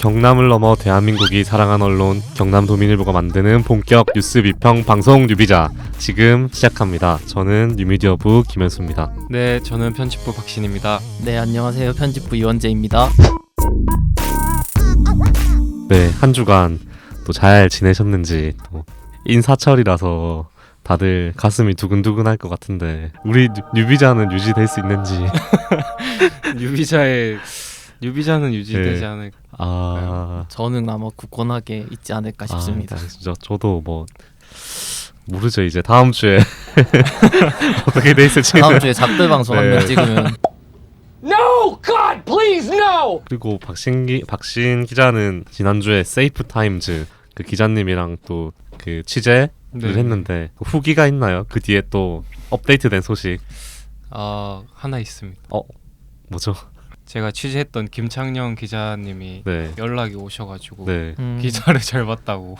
경남을 넘어 대한민국이 사랑한 언론 경남도민일보가 만드는 본격 뉴스 비평 방송 뉴비자 지금 시작합니다. 저는 뉴미디어부 김현수입니다. 네, 저는 편집부 박신입니다. 네, 안녕하세요. 편집부 이원재입니다. 네, 한 주간 또 잘 지내셨는지, 또 인사철이라서 다들 가슴이 두근두근할 것 같은데 우리 뉴비자는 유지될 수 있는지. 뉴비자는 유지되지 네. 않을. 저는 아마 굳건하게 있지 않을까 싶습니다. 진짜 저도 뭐 모르죠. 이제 다음 주에 어떻게 돼 있을지. 다음 주에 작별 방송 한 명 찍으면 No! God, please, no! 그리고 박신 기자는 지난주에 세이프 타임즈 그 기자님이랑 또 그 취재를 했는데 후기가 있나요? 그 뒤에 또 업데이트된 소식. 하나 있습니다. 뭐죠? 제가 취재했던 김창녕 기자님이 네. 연락이 오셔가지고 네. 기사를 잘 봤다고.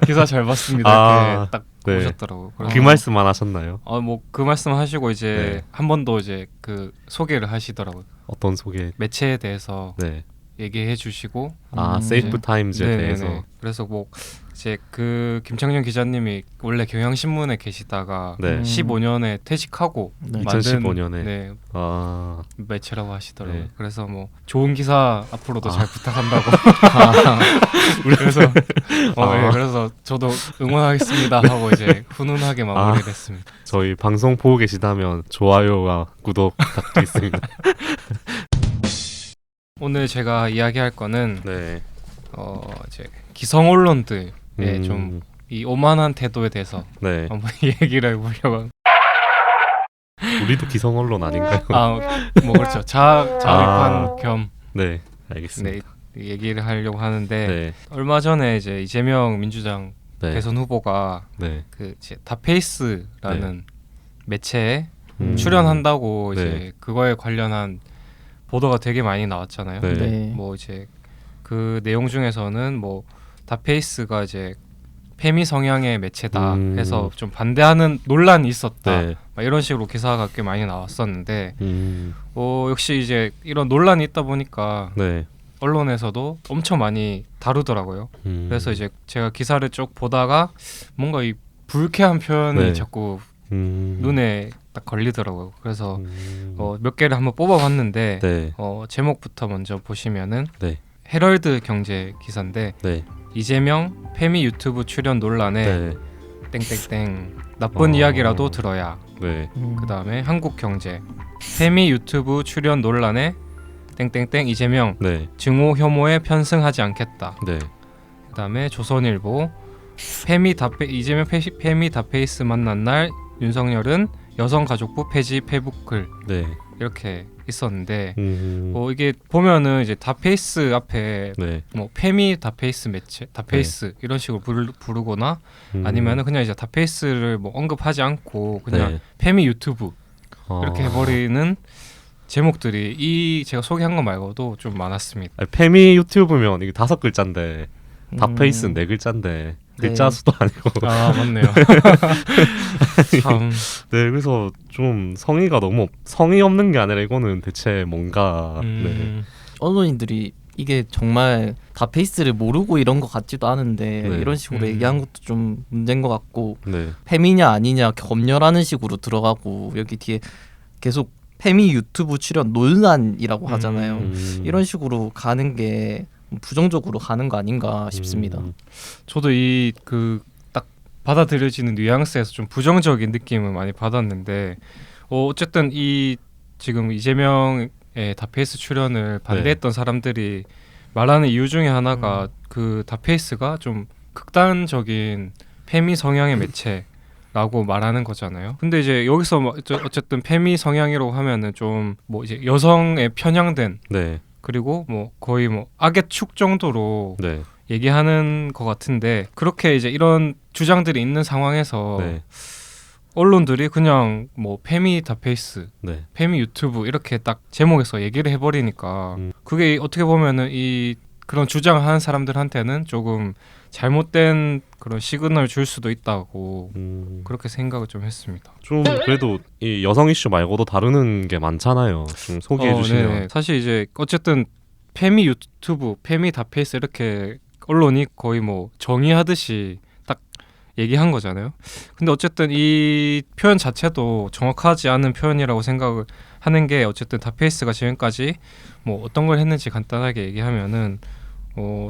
기사 잘 봤습니다. 이렇게 딱 네. 오셨더라고요. 그 말씀만 하셨나요? 뭐 그 말씀 하시고 이제 네. 한 번 더 이제 그 소개를 하시더라고요. 어떤 소개? 매체에 대해서 네. 얘기해 주시고. 세이프 타임즈에 네네네. 대해서. 그래서 뭐 이제 그 김창녕 기자님이 원래 경향신문에 계시다가 네. 15년에 퇴직하고 네. 만든 2015년에. 네, 매체라고 하시더라고요. 네. 그래서 뭐 좋은 기사 앞으로도 잘 부탁한다고. 그래서 그래서 저도 응원하겠습니다 하고 이제 훈훈하게 마무리됐습니다. 저희 방송 보고 계시다면 좋아요와 구독 부탁드리겠습니다. 오늘 제가 이야기할 거는 네. 이제 기성 언론들의 좀 음. 이 오만한 태도에 대해서 네. 한번 얘기를 해보려고. 우리도 기성 언론 아닌가요? 뭐 그렇죠. 자비판 겸 네. 알겠습니다. 네, 얘기를 하려고 하는데 네. 얼마 전에 이제 이재명 민주당 네. 대선 후보가 네. 그 이제 다페이스라는 매체에 음. 출연한다고 네. 이제 그거에 관련한 보도가 되게 많이 나왔잖아요. 네. 네. 뭐 이제 그 내용 중에서는 뭐 다페이스가 이제 페미 성향의 매체다 해서 좀 반대하는 논란이 있었다. 네. 막 이런 식으로 기사가 꽤 많이 나왔었는데 음. 역시 이제 이런 논란이 있다 보니까 네. 언론에서도 엄청 많이 다루더라고요. 그래서 이제 제가 기사를 쭉 보다가 뭔가 이 불쾌한 표현이 네. 자꾸 음. 눈에 딱 걸리더라고요. 그래서 몇 개를 한번 뽑아봤는데 네. 제목부터 먼저 보시면은 네. 헤럴드 경제 기사인데 네. 이재명 페미 유튜브 출연 논란에 네. 땡땡땡 나쁜 이야기라도 들어야. 네. 그 다음에 한국경제 페미 유튜브 출연 논란에 땡땡땡 이재명 네. 증오 혐오에 편승하지 않겠다. 네. 그 다음에 조선일보 이재명 페미 다페이스 만난 날 윤석열은 여성가족부 폐지 페북글 네. 이렇게 있었는데 음. 이게 보면은 이제 다페이스 앞에 네. 뭐 페미 다페이스 매체 다페이스 이런 식으로 부르거나 아니면은 그냥 이제 다페이스를 뭐 언급하지 않고 그냥 네. 페미 유튜브 이렇게 해버리는 제목들이 제가 소개한 거 말고도 좀 많았습니다. 페미 유튜브면 이게 5글자인데 다페이스는 4글자인데 글자 수도 아니고. 맞네요. 참. 네, 그래서 좀 성의 없는 게 아니라 이거는 대체 뭔가. 네. 언론인들이 이게 정말 다페이스를 모르고 이런 것 같지도 않은데 네. 이런 식으로 얘기한 것도 좀 문제인 것 같고 네. 페미냐 아니냐 검열하는 식으로 들어가고 여기 뒤에 계속 페미 유튜브 출연 논란이라고 하잖아요. 이런 식으로 가는 게 부정적으로 가는 거 아닌가 싶습니다. 저도 딱 받아들여지는 뉘앙스에서 좀 부정적인 느낌을 많이 받았는데 어쨌든 지금 이재명의 다페이스 출연을 반대했던 사람들이 말하는 이유 중에 하나가 그 다페이스가 좀 극단적인 페미 성향의 매체라고 말하는 거잖아요. 근데 이제 여기서 어쨌든 페미 성향이라고 하면은 좀 뭐 이제 여성에 편향된 네. 그리고 뭐 거의 뭐 악의 축 정도로 네. 얘기하는 것 같은데 그렇게 이제 이런 주장들이 있는 상황에서 네. 언론들이 그냥 뭐 페미 다페이스, 네. 페미 유튜브 이렇게 딱 제목에서 얘기를 해버리니까 그게 어떻게 보면은 그런 주장을 하는 사람들한테는 조금 잘못된 그런 시그널을 줄 수도 있다고 그렇게 생각을 좀 했습니다. 좀 그래도 이 여성 이슈 말고도 다루는 게 많잖아요. 좀 소개해 주시면. 네. 사실 이제 어쨌든 페미 유튜브, 페미 다페이스 이렇게 언론이 거의 뭐 정의하듯이 딱 얘기한 거잖아요. 근데 어쨌든 이 표현 자체도 정확하지 않은 표현이라고 생각을 하는 게 어쨌든 다페이스가 지금까지 뭐 어떤 걸 했는지 간단하게 얘기하면은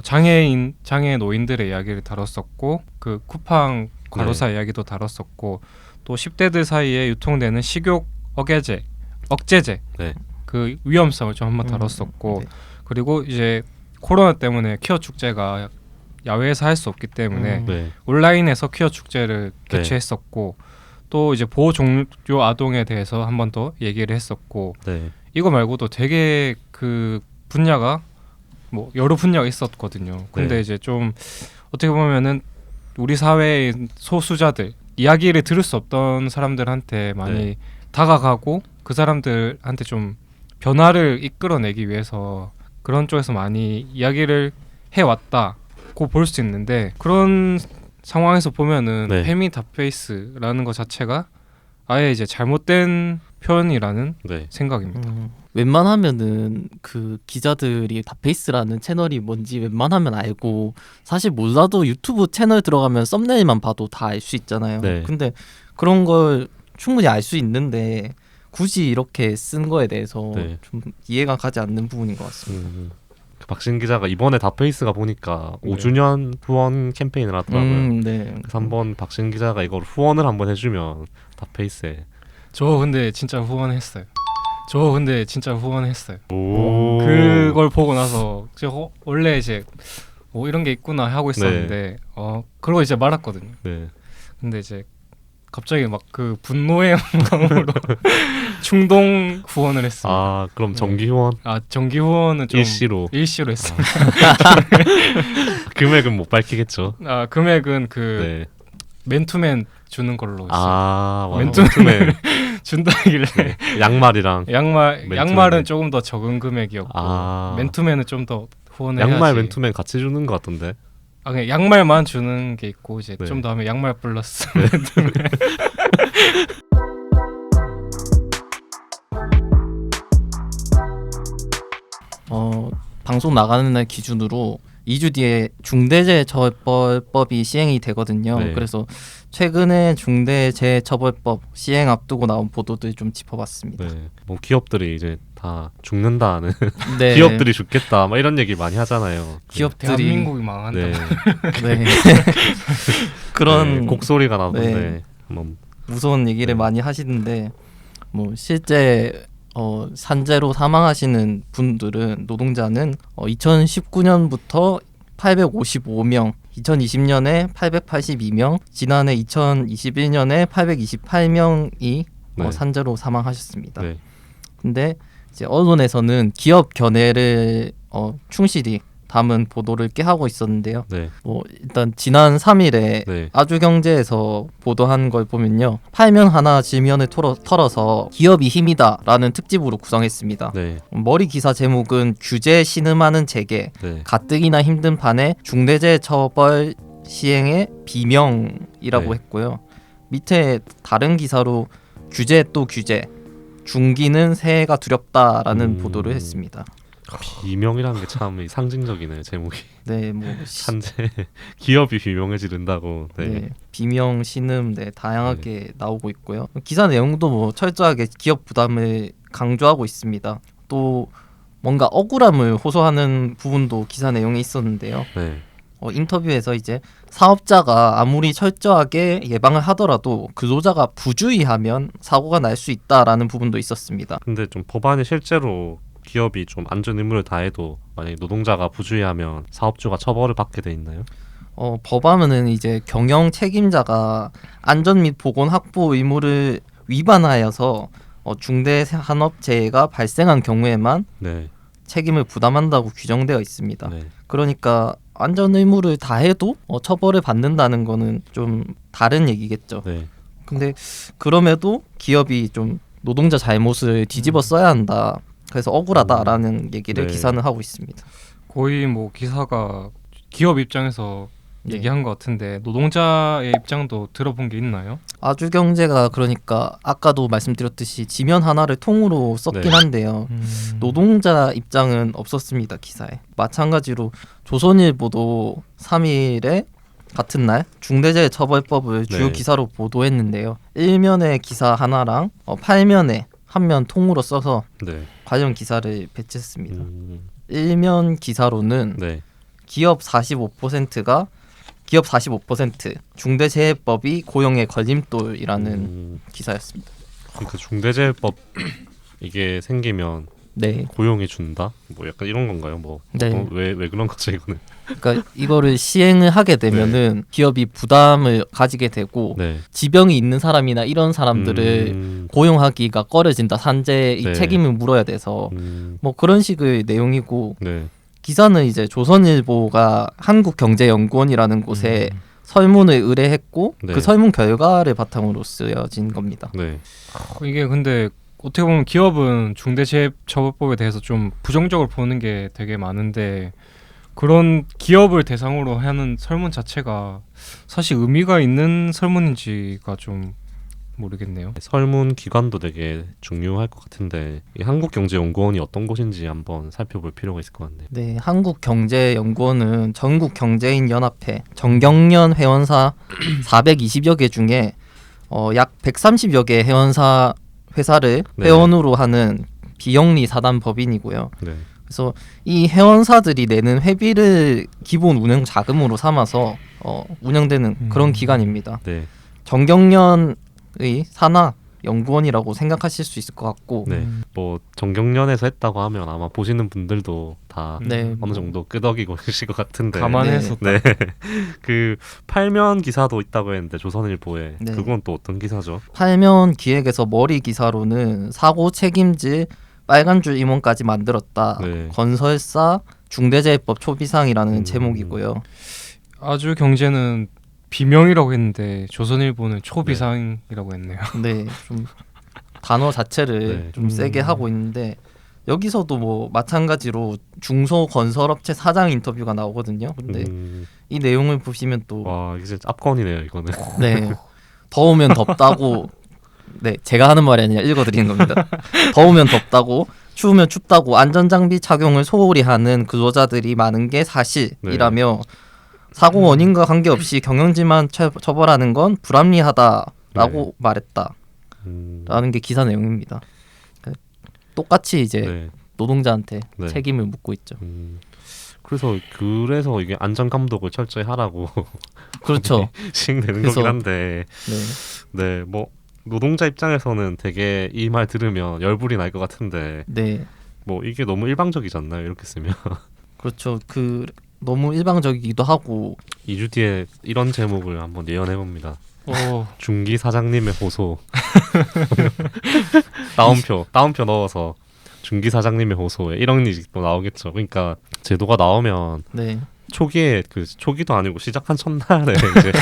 장애 노인들의 이야기를 다뤘었고 그 쿠팡 과로사 이야기도 다뤘었고 또 10대들 사이에 유통되는 식욕 억제제 네. 그 위험성을 좀 한번 다뤘었고 네. 그리고 이제 코로나 때문에 퀴어 축제가 야외에서 할 수 없기 때문에 네. 온라인에서 퀴어 축제를 네. 개최했었고 또 이제 보호 종료 아동에 대해서 한 번 더 얘기를 했었고 네. 이거 말고도 되게 그 분야가 뭐 여러 분야가 있었거든요. 근데 네. 이제 좀 어떻게 보면은 우리 사회의 소수자들 이야기를 들을 수 없던 사람들한테 많이 네. 다가가고 그 사람들한테 좀 변화를 이끌어내기 위해서 그런 쪽에서 많이 이야기를 해왔다고 볼 수 있는데 그런 상황에서 보면은 네. 페미 다페이스라는 것 자체가 아예 이제 잘못된 표현이라는 네. 생각입니다. 웬만하면은 그 기자들이 다페이스라는 채널이 뭔지 웬만하면 알고 사실 몰라도 유튜브 채널 들어가면 썸네일만 봐도 다 알 수 있잖아요. 네. 근데 그런 걸 충분히 알 수 있는데 굳이 이렇게 쓴 거에 대해서 네. 좀 이해가 가지 않는 부분인 것 같습니다. 그 박신 기자가 이번에 다페이스가 보니까 네. 5주년 후원 캠페인을 하더라고요. 네. 그래서 한번 박신 기자가 이걸 후원을 한번 해주면 다페이스에 저 근데 진짜 후원했어요. 오 그걸 보고 나서 제가 원래 이제 이런 게 있구나 하고 있었는데 그러고 이제 말았거든요. 네. 근데 이제 갑자기 막 그 분노의 마음으로 충동 후원을 했습니다. 아 그럼 정기 후원 정기 후원은 좀 일시로 일시로 했습니다. 금액은 못 밝히겠죠. 금액은 그 네. 맨투맨 주는 걸로 아 맨투맨 준다길래 네. 양말이랑 양말은 조금 더 적은 금액이었고 아. 맨투맨은 좀 더 후원을 양말 해야지. 맨투맨 같이 주는 것 같던데. 그냥 양말만 주는 게 있고 이제 네. 좀 더 하면 양말 플러스 방송 나가는 날 기준으로 2주 뒤에 중대재해처벌법이 시행이 되거든요. 네. 그래서 최근에 중대재해처벌법 시행 앞두고 나온 보도들 좀 짚어봤습니다. 네. 뭐 기업들이 이제 다 죽는다는 네. 기업들이 죽겠다 막 이런 얘기 많이 하잖아요. 기업들이 대한민국이 망한다. 네. 네. 그런 네, 곡소리가 나던데. 네. 한번 무서운 얘기를 네. 많이 하시는데 뭐 실제 산재로 사망하시는 분들은 노동자는 2019년부터 855명, 2020년에 882명, 지난해 2021년에 828명이 네. 산재로 사망하셨습니다. 네. 근데 이제 언론에서는 기업 견해를 충실히 담은 보도를 꽤 하고 있었는데요. 네. 뭐 일단 지난 3일에 네. 아주경제에서 보도한 걸 보면요, 팔면 하나 지면을 털어서 기업이 힘이다라는 특집으로 구성했습니다. 네. 머리 기사 제목은 규제 신음하는 재개, 네. 가뜩이나 힘든 판에 중대재해처벌 시행의 비명이라고 네. 했고요. 밑에 다른 기사로 규제 또 규제, 중기는 새해가 두렵다라는 보도를 했습니다. 비명이라는 게 참 상징적이네요. 제목이. 네, 뭐 산재 기업이 비명을 지른다고. 네. 네, 비명, 신음, 다양하게 나오고 있고요. 기사 내용도 뭐 철저하게 기업 부담을 강조하고 있습니다. 또 뭔가 억울함을 호소하는 부분도 기사 내용에 있었는데요. 네. 인터뷰에서 이제 사업자가 아무리 철저하게 예방을 하더라도 근로자가 부주의하면 사고가 날 수 있다라는 부분도 있었습니다. 근데 좀 법안이 실제로 기업이 좀 안전 의무를 다해도 만약 노동자가 부주의하면 사업주가 처벌을 받게 돼 있나요? 법안은 이제 경영 책임자가 안전 및 보건 확보 의무를 위반하여서 중대산업재해가 발생한 경우에만 네. 책임을 부담한다고 규정되어 있습니다. 네. 그러니까 안전 의무를 다해도 처벌을 받는다는 거는 좀 다른 얘기겠죠. 네. 근데 그럼에도 기업이 좀 노동자 잘못을 뒤집어 써야 한다. 그래서 억울하다라는 얘기를 네. 기사는 하고 있습니다. 거의 뭐 기사가 기업 입장에서 네. 얘기한 것 같은데 노동자의 입장도 들어본 게 있나요? 아주경제가 그러니까 아까도 말씀드렸듯이 지면 하나를 통으로 썼긴 네. 한데요. 노동자 입장은 없었습니다. 기사에. 마찬가지로 조선일보도 3일에 같은 날 중대재해처벌법을 주요 네. 기사로 보도했는데요. 1면의 기사 하나랑 8면에 한 면 통으로 써서 네. 관련 기사를 배치했습니다. 1면 기사로는 네. 기업 45%가 기업 45% 중대재해법이 고용의 걸림돌이라는 기사였습니다. 그러니까 중대재해법 이게 생기면 네. 고용해 준다? 뭐 약간 이런 건가요? 뭐 네. 왜 그런 거죠 이거는? 그러니까 이거를 시행을 하게 되면은 기업이 부담을 가지게 되고 네. 지병이 있는 사람이나 이런 사람들을 고용하기가 꺼려진다. 산재 이 네. 책임을 물어야 돼서 뭐 그런 식의 내용이고 네. 기사는 이제 조선일보가 한국경제연구원이라는 곳에 설문을 의뢰했고 네. 그 설문 결과를 바탕으로 쓰여진 겁니다. 네. 이게 근데 어떻게 보면 기업은 중대재해처벌법에 대해서 좀 부정적으로 보는 게 되게 많은데 그런 기업을 대상으로 하는 설문 자체가 사실 의미가 있는 설문인지가 좀 모르겠네요. 설문 기관도 되게 중요할 것 같은데 이 한국경제연구원이 어떤 곳인지 한번 살펴볼 필요가 있을 것 같네요. 네, 한국경제연구원은 전국경제인연합회 정경련 회원사 420여 개 중에 약 130여 개 회원사 회사를 네. 회원으로 하는 비영리 사단 법인이고요. 네. 그래서 이 회원사들이 내는 회비를 기본 운영 자금으로 삼아서 운영되는 그런 기관입니다. 네. 정경련의 산하 연구원이라고 생각하실 수 있을 것 같고, 네. 뭐 정경련에서 했다고 하면 아마 보시는 분들도 다 네, 어느 정도 끄덕이고 계실 것 같은데. 감안해서 네. 그 8면 기사도 있다고 했는데 조선일보에 네. 그건 또 어떤 기사죠? 팔면 기획에서 머리 기사로는 사고 책임질 빨간줄 임원까지 만들었다. 네. 건설사 중대재해법 초비상이라는 제목이고요. 아주 경제는 비명이라고 했는데 조선일보는 초비상이라고 했네요. 네, 좀 단어 자체를 네. 좀 세게 하고 있는데 여기서도 뭐 마찬가지로 중소건설업체 사장 인터뷰가 나오거든요. 근데 이 내용을 보시면 또 와 이게 진짜 압권이네요 이거는. 네, 더우면 덥다고 네, 제가 하는 말이 아니라 읽어드리는 겁니다. 더우면 덥다고 추우면 춥다고 안전장비 착용을 소홀히 하는 근로자들이 많은 게 사실이라며 사고 원인과 관계없이 경영진만 처벌하는 건 불합리하다라고 말했다라는 게 기사 내용입니다. 똑같이 이제 네. 노동자한테 네. 책임을 묻고 있죠. 그래서 이게 안전 감독을 철저히 하라고 그렇죠. 시행되는 그래서- 거긴 한데 네, 네 뭐 노동자 입장에서는 되게 이 말 들으면 열불이 날 것 같은데 네, 뭐 이게 너무 일방적이지 않나요 이렇게 쓰면. 그렇죠. 그 너무 일방적이기도 하고 2주 뒤에 이런 제목을 한번 예언해 봅니다. 오, 중기 사장님의 호소. 따옴표 넣어서 중기 사장님의 호소에 이런 일이 또 나오겠죠. 그러니까 제도가 나오면 네, 초기에 초기도 아니고 시작한 첫날에 이제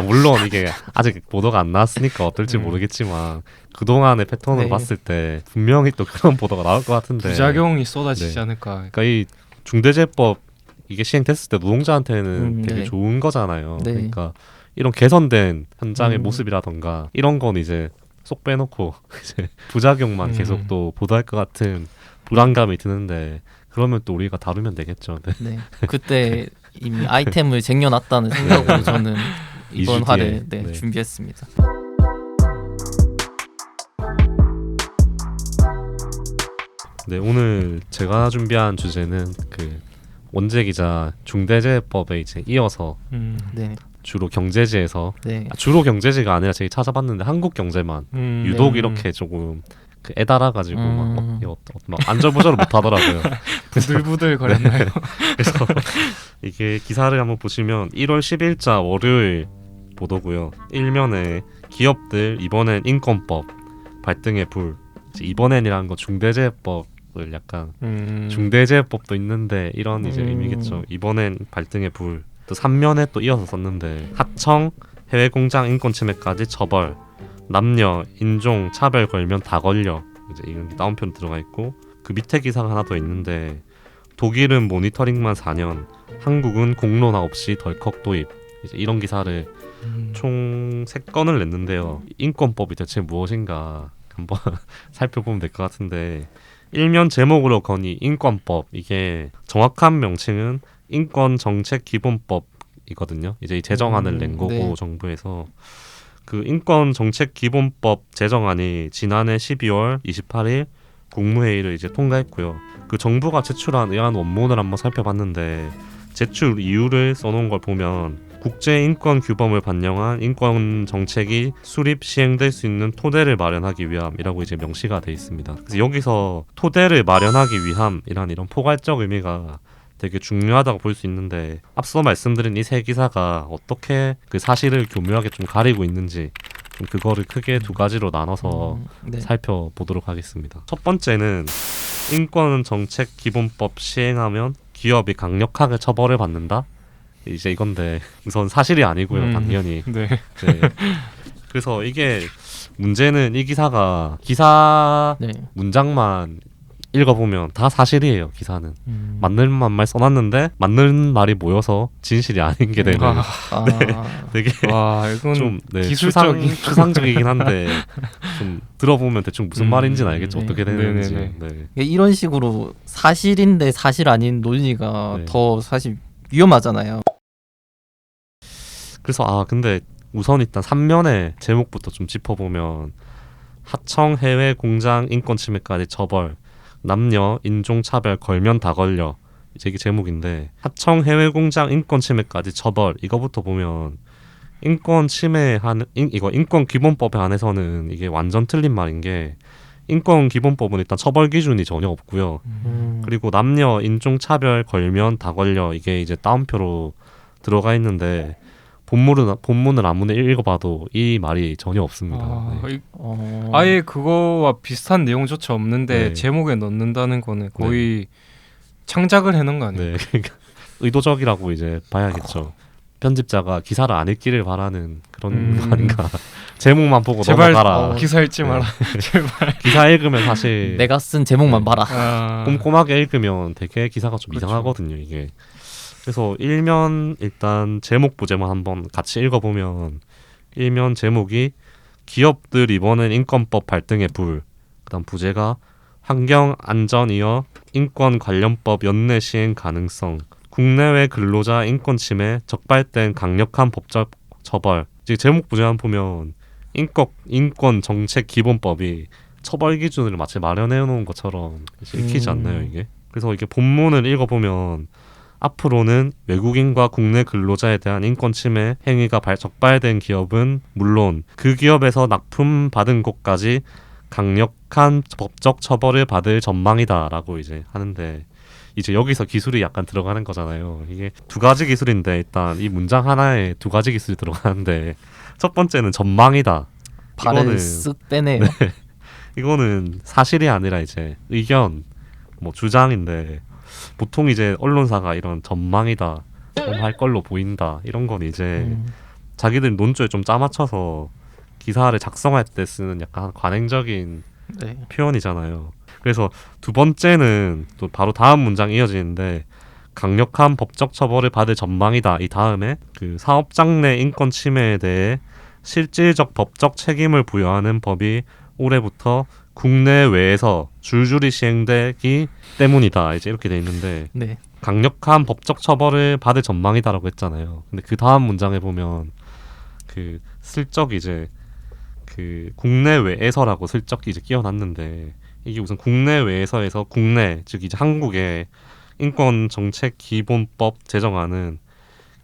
물론 이게 아직 보도가 안 나왔으니까 어떨지 모르겠지만 그동안의 패턴을 네. 봤을 때 분명히 또 그런 보도가 나올 것 같은데. 부작용이 쏟아지지 네. 않을까. 그러니까 이 중대재해법 이게 시행됐을 때 노동자한테는 되게 네. 좋은 거잖아요. 네. 그러니까 이런 개선된 현장의 음. 모습이라던가 이런 건 이제 쏙 빼놓고 이제 부작용만 계속 또 보도할 것 같은 불안감이 드는데 그러면 또 우리가 다루면 되겠죠. 네. 네. 그때 이미 아이템을 쟁여놨다는 생각으로 저는 이번 2주 뒤에. 화를 네. 준비했습니다. 네, 오늘 제가 준비한 주제는 그 원재 기자 중대재해법에 이제 이어서 네, 주로 경제지에서 네, 주로 경제지가 아니라 제가 찾아봤는데 한국 경제만 유독 이렇게 조금 그 애달아가지고 막 안절부절을 못하더라고요. 부들부들 거렸나요? 그래서 이게 기사를 한번 보시면 1월 10일자 월요일 보도고요. 일면에 기업들 이번엔 인권법 발등에 불. 이제 이번엔이라는 거 중대재해법을 약간 중대재해법도 있는데 이런 이제 의미겠죠. 이번엔 발등에 불. 또 3면에 또 이어서 썼는데 하청 해외 공장 인권 침해까지 처벌. 남녀 인종 차별 걸면 다 걸려. 이제 이런 다운표 들어가 있고 그 밑에 기사가 하나 더 있는데 독일은 모니터링만 4년, 한국은 공론화 없이 덜컥 도입. 이제 이런 기사를 총 3건을 냈는데요. 인권법이 대체 무엇인가 한번 살펴보면 될 것 같은데 일면 제목으로 거니 인권법 이게 정확한 명칭은 인권정책기본법이거든요. 이제 이 제정안을 낸 거고 네. 정부에서 그 인권정책기본법 제정안이 지난해 12월 28일 국무회의를 이제 통과했고요. 그 정부가 제출한 의안 원문을 한번 살펴봤는데 제출 이유를 써놓은 걸 보면 국제 인권 규범을 반영한 인권 정책이 수립 시행될 수 있는 토대를 마련하기 위함이라고 이제 명시가 돼 있습니다. 그래서 여기서 토대를 마련하기 위함이란 이런 포괄적 의미가 되게 중요하다고 볼 수 있는데 앞서 말씀드린 이 세 기사가 어떻게 그 사실을 교묘하게 좀 가리고 있는지 좀 그거를 크게 두 가지로 나눠서 네. 살펴보도록 하겠습니다. 첫 번째는 인권 정책 기본법 시행하면 기업이 강력하게 처벌을 받는다. 이제 이건데 우선 사실이 아니고요, 당연히. 네. 네. 그래서 이게 문제는 이 기사가 기사 네. 문장만 읽어보면 다 사실이에요. 기사는 음. 맞는 말 써놨는데 맞는 말이 모여서 진실이 아닌 게 되는 아, 되게 와 이건 좀 기술적인 추상적이긴 한데 좀 들어보면 대충 무슨 말인지는 알겠죠. 네. 어떻게 되는지. 네네네. 네. 이런 식으로 사실인데 사실 아닌 논리가 네. 더 사실 위험하잖아요. 그래서 근데 우선 일단 3면의 제목부터 좀 짚어보면 하청 해외 공장 인권 침해까지 처벌 남녀 인종차별 걸면 다 걸려 이제 이게 제목인데 하청 해외 공장 인권 침해까지 처벌 이거부터 보면 인권 침해하는 이거 인권 기본법에 한해서는 이게 완전 틀린 말인 게 인권 기본법은 일단 처벌 기준이 전혀 없고요. 그리고 남녀 인종차별 걸면 다 걸려 이게 이제 따옴표로 들어가 있는데 본문을 아무나 읽어봐도 이 말이 전혀 없습니다. 네. 아예 그거와 비슷한 내용조차 없는데 네. 제목에 넣는다는 거는 거의 창작을 해놓은 거 아니에요? 네, 그러니까 의도적이라고 이제 봐야겠죠. 편집자가 기사를 안 읽기를 바라는 그런 거 아닌가. 제목만 보고 제발 넘어가라. 기사 읽지 마라. 제발. 기사 읽으면 사실 내가 쓴 제목만 봐라. 꼼꼼하게 읽으면 되게 기사가 좀 그렇죠. 이상하거든요. 이게. 그래서 일면 일단 제목 부제만 한번 같이 읽어보면 일면 제목이 기업들 이번엔 인권법 발등에 불. 그다음 부제가 환경 안전 이어 인권 관련법 연내 시행 가능성. 국내외 근로자 인권 침해 적발된 강력한 법적 처벌. 이제 제목 부제만 보면 인권 정책 기본법이 처벌 기준을 마치 마련해 놓은 것처럼 읽히지 않나요 이게? 그래서 이게 본문을 읽어보면 앞으로는 외국인과 국내 근로자에 대한 인권 침해 행위가 적발된 기업은 물론 그 기업에서 납품 받은 곳까지 강력한 법적 처벌을 받을 전망이다라고 이제 하는데 이제 여기서 기술이 약간 들어가는 거잖아요. 이게 두 가지 기술인데 일단 이 문장 하나에 두 가지 기술이 들어가는데 첫 번째는 전망이다. 발을 쓱 빼네요. 이거는 사실이 아니라 이제 의견, 뭐 주장인데 보통 이제 언론사가 이런 전망이다, 할 걸로 보인다 이런 건 이제 자기들 논조에 좀 짜맞춰서 기사를 작성할 때 쓰는 약간 관행적인 네. 표현이잖아요. 그래서 두 번째는 또 바로 다음 문장 이어지는데 강력한 법적 처벌을 받을 전망이다. 이 다음에 그 사업장 내 인권 침해에 대해 실질적 법적 책임을 부여하는 법이 올해부터 국내외에서 줄줄이 시행되기 때문이다. 이제 이렇게 돼 있는데 네. 강력한 법적 처벌을 받을 전망이다라고 했잖아요. 근데 그 다음 문장에 보면 그 슬쩍 이제 그 국내외에서라고 슬쩍 이제 끼워놨는데 이게 무슨 국내외에서에서 국내 즉 이제 한국의 인권 정책 기본법 제정안은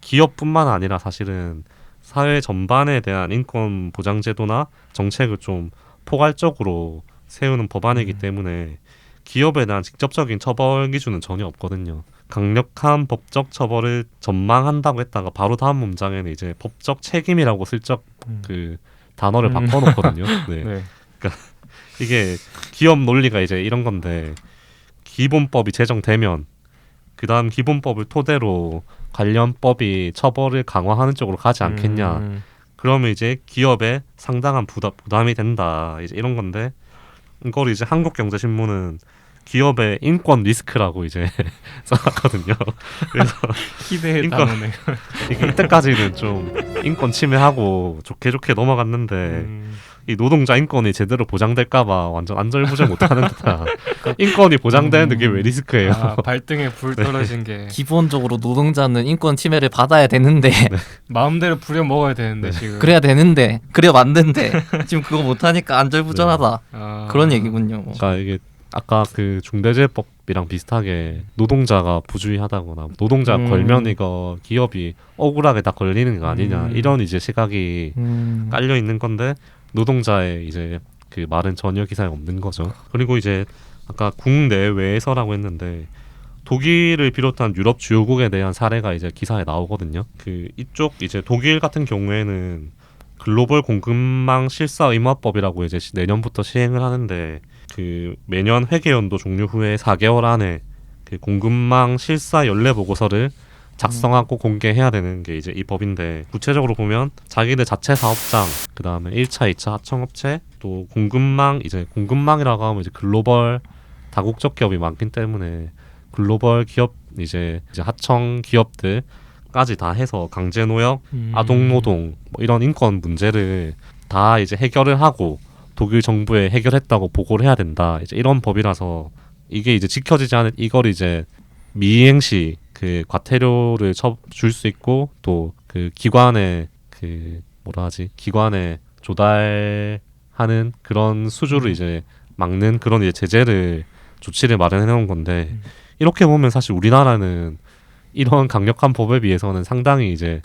기업뿐만 아니라 사실은 사회 전반에 대한 인권 보장 제도나 정책을 좀 포괄적으로 세우는 법안이기 때문에 기업에 대한 직접적인 처벌 기준은 전혀 없거든요. 강력한 법적 처벌을 전망한다고 했다가 바로 다음 문장에는 이제 법적 책임이라고 슬쩍 그 단어를 바꿔놓거든요. 네. 네. 그러니까 이게 기업 논리가 이제 이런 건데 기본법이 제정되면 그 다음 기본법을 토대로 관련 법이 처벌을 강화하는 쪽으로 가지 않겠냐. 그러면 이제 기업에 상당한 부담이 된다. 이제 이런 건데 이걸 이제 한국경제신문은 기업의 인권 리스크라고 이제 써놨거든요. 그래서 희대의 인권- 단어네. 이게 이때까지는 좀 인권 침해하고 좋게 넘어갔는데 이 노동자 인권이 제대로 보장될까봐 완전 안절부절 못하는 듯한 인권이 보장되는데 그게 왜 리스크예요? 아, 발등에 불 떨어진 게 기본적으로 노동자는 인권 침해를 받아야 되는데 마음대로 부려 먹어야 되는데 네. 지금. 그래야 되는데 그래야 맞는데 지금 그거 못하니까 안절부절하다 아. 그런 얘기군요. 뭐. 그러니까 이게 아까 그 중대재해법이랑 비슷하게 노동자가 부주의하다거나 노동자 걸면 이거 기업이 억울하게 다 걸리는 거 아니냐 이런 이제 시각이 깔려 있는 건데 노동자의 이제 그 말은 전혀 기사에 없는 거죠. 그리고 이제 아까 국내외에서라고 했는데 독일을 비롯한 유럽 주요국에 대한 사례가 이제 기사에 나오거든요. 그 이쪽 이제 독일 같은 경우에는 글로벌 공급망 실사 의무화법이라고 이제 내년부터 시행을 하는데 그 매년 회계연도 종료 후에 4개월 안에 그 공급망 실사 연례 보고서를 작성하고 공개해야 되는 게 이제 이 법인데 구체적으로 보면 자기들 자체 사업장 그다음에 1차, 2차 하청업체 또 공급망이라고 하면 이제 글로벌 다국적 기업이 많기 때문에 글로벌 기업 이제 하청 기업들까지 다 해서 강제 노역, 아동 노동 뭐 이런 인권 문제를 다 이제 해결을 하고 독일 정부에 해결했다고 보고를 해야 된다. 이제 이런 법이라서 이게 이제 지켜지지 않은 이걸 이제 미이행 시 그 과태료를 줄 수 있고 또 그 기관에 그 기관에 조달하는 그런 수주를 이제 막는 그런 이제 조치를 마련해 놓은 건데 이렇게 보면 사실 우리나라는 이런 강력한 법에 비해서는 상당히 이제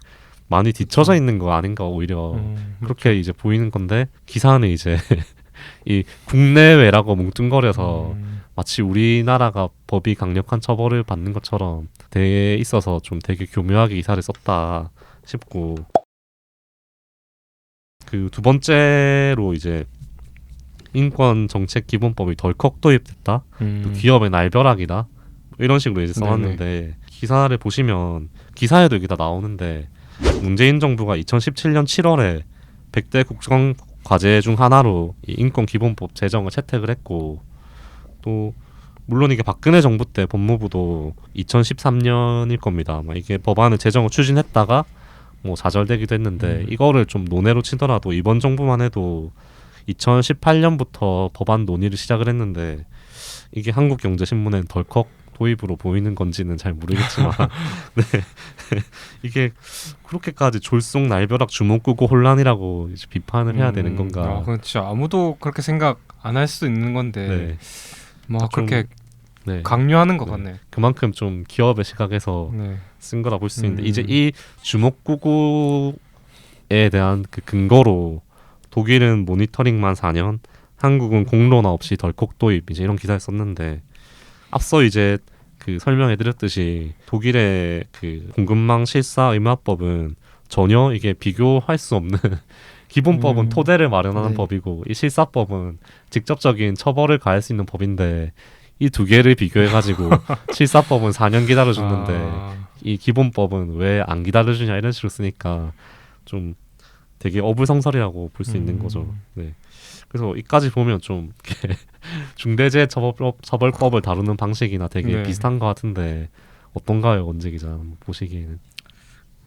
많이 뒤처져 있는 거 아닌가 오히려 그렇게 이제 보이는 건데 기사는 이제 이 국내외라고 뭉뚱거려서 마치 우리나라가 법이 강력한 처벌을 받는 것처럼 돼 있어서 좀 되게 교묘하게 기사를 썼다 싶고 그 두 번째로 이제 인권 정책 기본법이 덜컥 도입됐다. 또 기업의 날벼락이다. 이런 식으로 이제 써놨는데 기사를 보시면 기사에도 이게 다 나오는데 문재인 정부가 2017년 7월에 100대 국정 과제 중 하나로 이 인권 기본법 제정을 채택을 했고 또 물론 이게 박근혜 정부 때 법무부도 2013년일 겁니다. 아마 이게 법안을 제정을 추진했다가 뭐 좌절되기도 했는데 이거를 좀 논외로 치더라도 이번 정부만 해도 2018년부터 법안 논의를 시작을 했는데 이게 한국경제신문엔 덜컥 도입으로 보이는 건지는 잘 모르겠지만 네. 이게 그렇게까지 졸속 날벼락 주먹 끄고 혼란이라고 이제 비판을 해야 되는 건가? 아, 그건 진짜 아무도 그렇게 생각 안 할 수도 있는 건데 네. 뭐 좀, 그렇게 네. 강요하는 것 네. 같네. 그만큼 좀 기업의 시각에서 네. 쓴 거라 볼 수 있는데 이제 이 주먹구구에 대한 그 근거로 독일은 모니터링만 4년, 한국은 공론화 없이 덜컥 도입 이제 이런 기사를 썼는데 앞서 이제 그 설명해드렸듯이 독일의 그 공급망 실사 의무화법은 전혀 이게 비교할 수 없는 기본법은 토대를 마련하는 네. 법이고 이 실사법은 직접적인 처벌을 가할 수 있는 법인데 이 두 개를 비교해가지고 실사법은 4년 기다려줬는데 이 기본법은 왜 안 기다려주냐 이런 식으로 쓰니까 좀 되게 어불성설이라고 볼 수 있는 거죠. 네. 그래서 이까지 보면 좀 중대재해처벌법을 다루는 방식이나 되게 네. 비슷한 것 같은데 어떤가요, 원재 기자 보시기에는?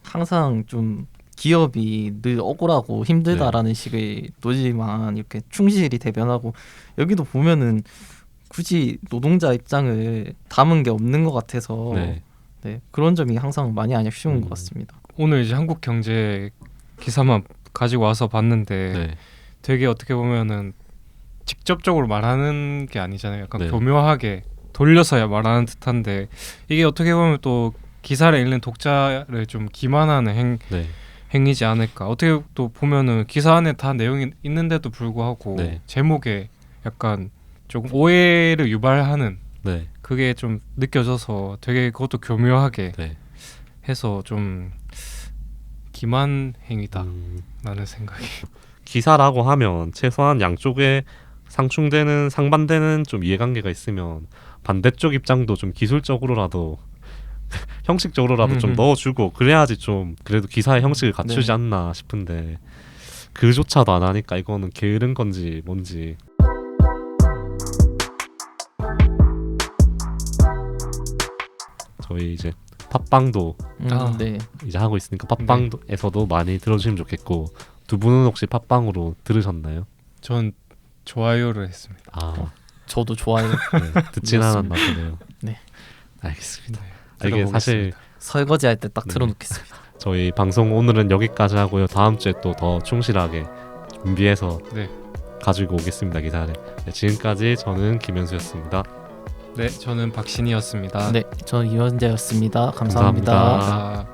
항상 좀 기업이 늘 억울하고 힘들다라는 식의 노지만 이렇게 충실히 대변하고 여기도 보면은 굳이 노동자 입장을 담은 게 없는 것 같아서 네. 네, 그런 점이 항상 많이 아쉬운 것 같습니다. 오늘 이제 한국 경제 기사만 가지고 와서 봤는데 네. 되게 어떻게 보면은 직접적으로 말하는 게 아니잖아요. 약간 네. 교묘하게 돌려서야 말하는 듯한데 이게 어떻게 보면 또 기사를 읽는 독자를 좀 기만하는 네. 행위지 않을까. 어떻게 또 보면은 기사 안에 다 내용이 있는데도 불구하고 네. 제목에 약간 조금 오해를 유발하는 네. 그게 좀 느껴져서 되게 그것도 교묘하게 네. 해서 좀 기만 행위다 라는 생각이. 기사라고 하면 최소한 양쪽에 상반되는 좀 이해관계가 있으면 반대쪽 입장도 좀 기술적으로라도 형식적으로라도 좀 넣어주고 그래야지 좀 그래도 기사의 형식을 갖추지 않나 싶은데 그조차도 안 하니까 이거는 게으른 건지 뭔지. 저희 이제 팟빵도 네. 이제 하고 있으니까 팟빵에서도 많이 들어주시면 좋겠고 두 분은 혹시 팟빵으로 들으셨나요? 전 좋아요를 했습니다. 아, 저도 좋아요. 네, 듣진 그렇습니다. 않았나 보네요. 네. 알겠습니다. 네, 이게 사실 설거지 할 때 딱 네. 틀어놓겠습니다. 저희 방송 오늘은 여기까지 하고요. 다음 주에 또 더 충실하게 준비해서 네. 가지고 오겠습니다. 기사를. 네, 지금까지 저는 김현수였습니다. 네, 저는 박신이었습니다. 네, 저는 이현재였습니다. 감사합니다. 감사합니다. 감사합니다.